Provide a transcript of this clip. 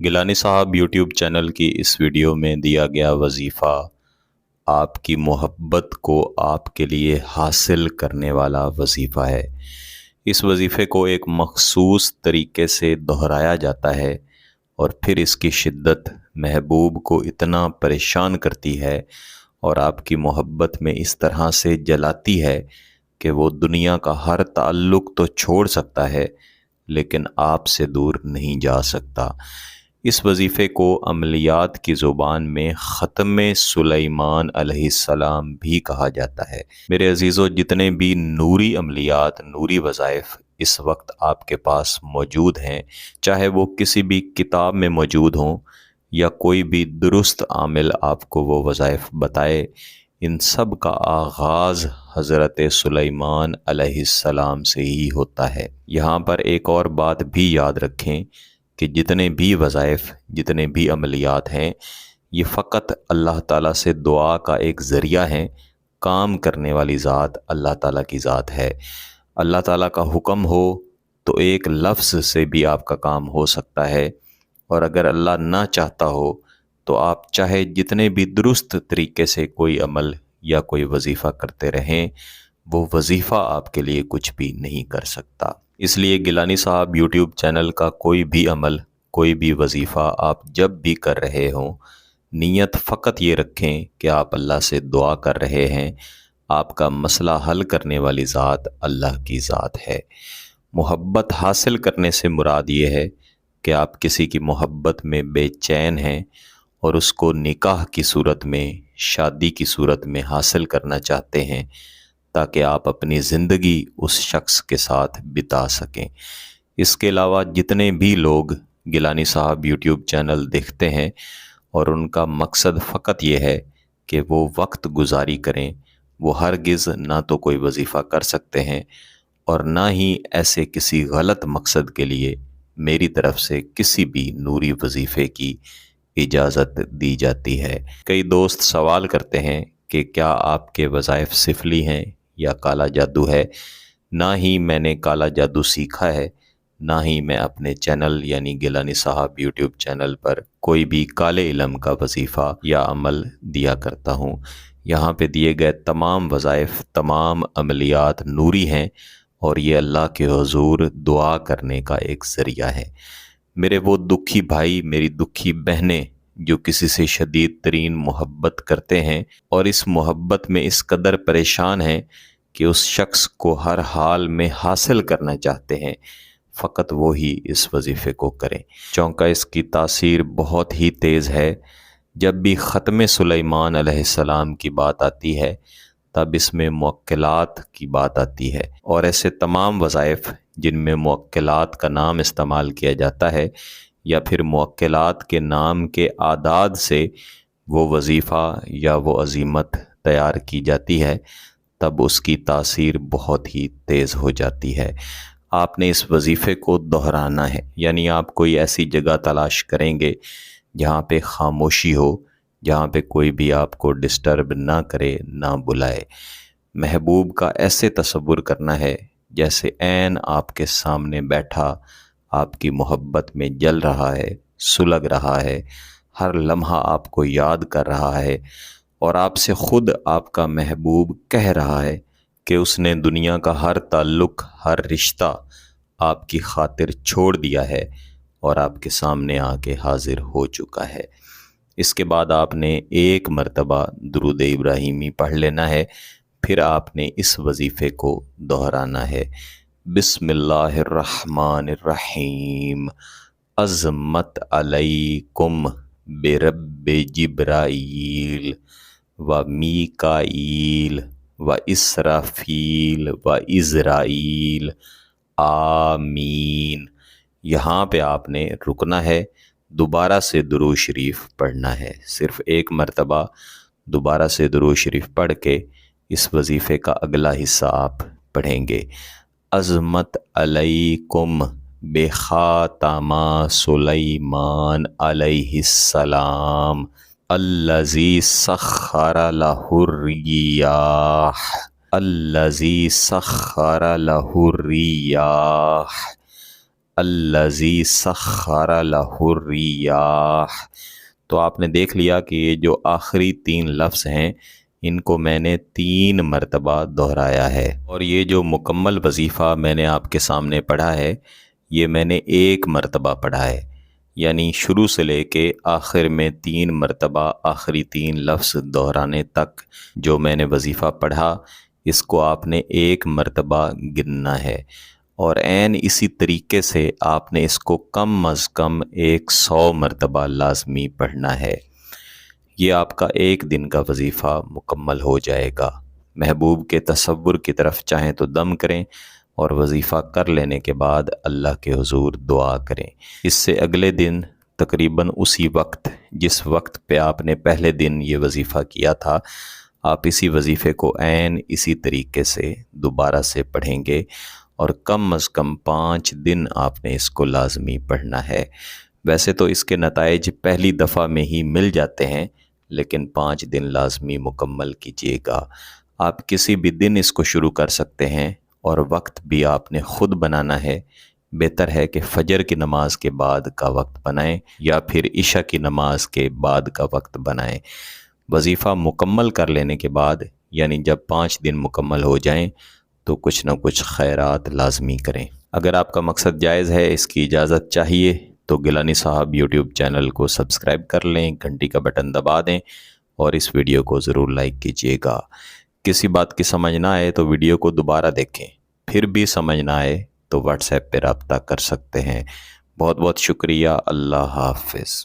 گیلانی صاحب YouTube channel کی اس video میں دیا گیا وظیفہ آپ کی محبت کو آپ کے لیے حاصل کرنے والا وظیفہ ہے۔ اس وظیفے کو ایک مخصوص طریقے سے دہرایا جاتا ہے اور پھر اس کی شدت محبوب کو اتنا پریشان کرتی ہے اور آپ کی محبت میں اس طرح سے جلاتی ہے کہ وہ دنیا کا ہر تعلق تو چھوڑ سکتا ہے لیکن آپ سے دور نہیں جا سکتا۔ اس وظیفے کو عملیات کی زبان میں ختم سلیمان علیہ السلام بھی کہا جاتا ہے۔ میرے عزیزو، جتنے بھی نوری عملیات، نوری وظائف اس وقت آپ کے پاس موجود ہیں، چاہے وہ کسی بھی کتاب میں موجود ہوں یا کوئی بھی درست عامل آپ کو وہ وظائف بتائے، ان سب کا آغاز حضرت سلیمان علیہ السلام سے ہی ہوتا ہے۔ یہاں پر ایک اور بات بھی یاد رکھیں کہ جتنے بھی وظائف، جتنے بھی عملیات ہیں، یہ فقط اللہ تعالیٰ سے دعا کا ایک ذریعہ ہیں۔ کام کرنے والی ذات اللہ تعالیٰ کی ذات ہے۔ اللہ تعالیٰ کا حکم ہو تو ایک لفظ سے بھی آپ کا کام ہو سکتا ہے، اور اگر اللہ نہ چاہتا ہو تو آپ چاہے جتنے بھی درست طریقے سے کوئی عمل یا کوئی وظیفہ کرتے رہیں، وہ وظیفہ آپ کے لیے کچھ بھی نہیں کر سکتا۔ اس لیے گیلانی صاحب یوٹیوب چینل کا کوئی بھی عمل، کوئی بھی وظیفہ آپ جب بھی کر رہے ہوں، نیت فقط یہ رکھیں کہ آپ اللہ سے دعا کر رہے ہیں۔ آپ کا مسئلہ حل کرنے والی ذات اللہ کی ذات ہے۔ محبت حاصل کرنے سے مراد یہ ہے کہ آپ کسی کی محبت میں بے چین ہیں اور اس کو نکاح کی صورت میں، شادی کی صورت میں حاصل کرنا چاہتے ہیں تاکہ آپ اپنی زندگی اس شخص کے ساتھ بتا سکیں۔ اس کے علاوہ جتنے بھی لوگ گیلانی صاحب یوٹیوب چینل دیکھتے ہیں اور ان کا مقصد فقط یہ ہے کہ وہ وقت گزاری کریں، وہ ہرگز نہ تو کوئی وظیفہ کر سکتے ہیں اور نہ ہی ایسے کسی غلط مقصد کے لیے میری طرف سے کسی بھی نوری وظیفے کی اجازت دی جاتی ہے۔ کئی دوست سوال کرتے ہیں کہ کیا آپ کے وظائف سفلی ہیں یا کالا جادو ہے؟ نہ ہی میں نے کالا جادو سیکھا ہے، نہ ہی میں اپنے چینل یعنی گیلانی صاحب یوٹیوب چینل پر کوئی بھی کالے علم کا وظیفہ یا عمل دیا کرتا ہوں۔ یہاں پہ دیے گئے تمام وظائف، تمام عملیات نوری ہیں اور یہ اللہ کے حضور دعا کرنے کا ایک ذریعہ ہے۔ میرے وہ دکھی بھائی، میری دکھی بہنیں جو کسی سے شدید ترین محبت کرتے ہیں اور اس محبت میں اس قدر پریشان ہیں کہ اس شخص کو ہر حال میں حاصل کرنا چاہتے ہیں، فقط وہی اس وظیفے کو کریں۔ چونکہ اس کی تاثیر بہت ہی تیز ہے۔ جب بھی ختم سلیمان علیہ السلام کی بات آتی ہے تب اس میں موکلات کی بات آتی ہے، اور ایسے تمام وظائف جن میں موکلات کا نام استعمال کیا جاتا ہے یا پھر موکلات کے نام کے اعداد سے وہ وظیفہ یا وہ عزیمت تیار کی جاتی ہے، تب اس کی تاثیر بہت ہی تیز ہو جاتی ہے۔ آپ نے اس وظیفے کو دہرانا ہے، یعنی آپ کوئی ایسی جگہ تلاش کریں گے جہاں پہ خاموشی ہو، جہاں پہ کوئی بھی آپ کو ڈسٹرب نہ کرے، نہ بلائے۔ محبوب کا ایسے تصور کرنا ہے جیسے عین آپ کے سامنے بیٹھا آپ کی محبت میں جل رہا ہے، سلگ رہا ہے، ہر لمحہ آپ کو یاد کر رہا ہے، اور آپ سے خود آپ کا محبوب کہہ رہا ہے کہ اس نے دنیا کا ہر تعلق، ہر رشتہ آپ کی خاطر چھوڑ دیا ہے اور آپ کے سامنے آ کے حاضر ہو چکا ہے۔ اس کے بعد آپ نے ایک مرتبہ درود ابراہیمی پڑھ لینا ہے، پھر آپ نے اس وظیفے کو دہرانا ہے۔ بسم اللہ الرحمن الرحیم، عظمت علیکم برب جبرائیل و میکائیل و اسرافیل و عزرائیل، آمین۔ یہاں پہ آپ نے رکنا ہے، دوبارہ سے درود شریف پڑھنا ہے۔ صرف ایک مرتبہ دوبارہ سے درود شریف پڑھ کے اس وظیفے کا اگلا حصہ آپ پڑھیں گے۔ عظمت علیکم بخاتم سلیمان علیہ السلام الذی سخر لہ الریاح الذی سخر لہ الریاح الذی سخر لہ الریاح۔ تو آپ نے دیکھ لیا کہ یہ جو آخری 3 لفظ ہیں ان کو میں نے 3 مرتبہ دہرایا ہے، اور یہ جو مکمل وظیفہ میں نے آپ کے سامنے پڑھا ہے یہ میں نے 1 مرتبہ پڑھا ہے، یعنی شروع سے لے کے آخر میں 3 مرتبہ آخری 3 لفظ دہرانے تک جو میں نے وظیفہ پڑھا اس کو آپ نے 1 مرتبہ گننا ہے، اور عین اسی طریقے سے آپ نے اس کو کم از کم 100 مرتبہ لازمی پڑھنا ہے۔ یہ آپ کا 1 دن کا وظیفہ مکمل ہو جائے گا۔ محبوب کے تصور کی طرف چاہیں تو دم کریں، اور وظیفہ کر لینے کے بعد اللہ کے حضور دعا کریں۔ اس سے اگلے دن تقریباً اسی وقت جس وقت پہ آپ نے پہلے دن یہ وظیفہ کیا تھا، آپ اسی وظیفے کو عین اسی طریقے سے دوبارہ سے پڑھیں گے، اور کم از کم 5 دن آپ نے اس کو لازمی پڑھنا ہے۔ ویسے تو اس کے نتائج پہلی دفعہ میں ہی مل جاتے ہیں، لیکن 5 دن لازمی مکمل کیجیے گا۔ آپ کسی بھی دن اس کو شروع کر سکتے ہیں، اور وقت بھی آپ نے خود بنانا ہے۔ بہتر ہے کہ فجر کی نماز کے بعد کا وقت بنائیں یا پھر عشاء کی نماز کے بعد کا وقت بنائیں۔ وظیفہ مکمل کر لینے کے بعد، یعنی جب 5 دن مکمل ہو جائیں تو کچھ نہ کچھ خیرات لازمی کریں۔ اگر آپ کا مقصد جائز ہے، اس کی اجازت چاہیے، تو گیلانی صاحب یوٹیوب چینل کو سبسکرائب کر لیں، گھنٹی کا بٹن دبا دیں، اور اس ویڈیو کو ضرور لائک کیجیے گا۔ کسی بات کی سمجھ نہ آئے تو ویڈیو کو دوبارہ دیکھیں، پھر بھی سمجھ نہ آئے تو واٹس ایپ پہ رابطہ کر سکتے ہیں۔ بہت بہت شکریہ۔ اللہ حافظ۔